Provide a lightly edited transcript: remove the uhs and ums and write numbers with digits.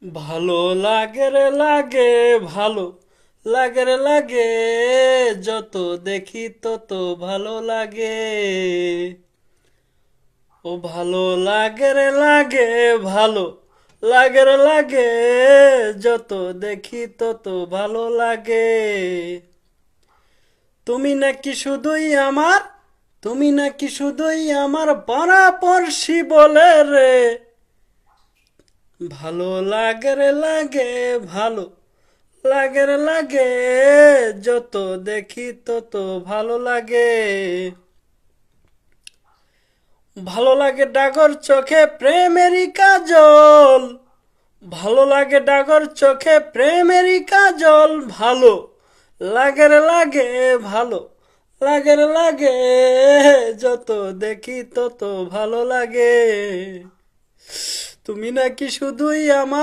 ভালো লাগে রে লাগে, ভালো লাগে রে লাগে, যত দেখি তত ভালো লাগে। ও ভালো লাগে রে লাগে, ভালো লাগে রে লাগে, যত দেখি তত ভালো লাগে। তুমি নাকি শুধুই আমার, তুমি নাকি শুধুই আমার পরাপরশী বলে রে। ভালো লাগে রে লাগে, ভালো লাগে রে লাগে, যত দেখি তত ভালো লাগে। ভালো লাগে ডাগর চোখে প্রেমেরই কাজল, ভালো লাগে ডাগর চোখে প্রেমেরই কাজল। ভালো লাগে রে লাগে, ভালো লাগে রে লাগে, যত দেখি তত ভালো লাগে। তুমি নাকি শুধুই আমার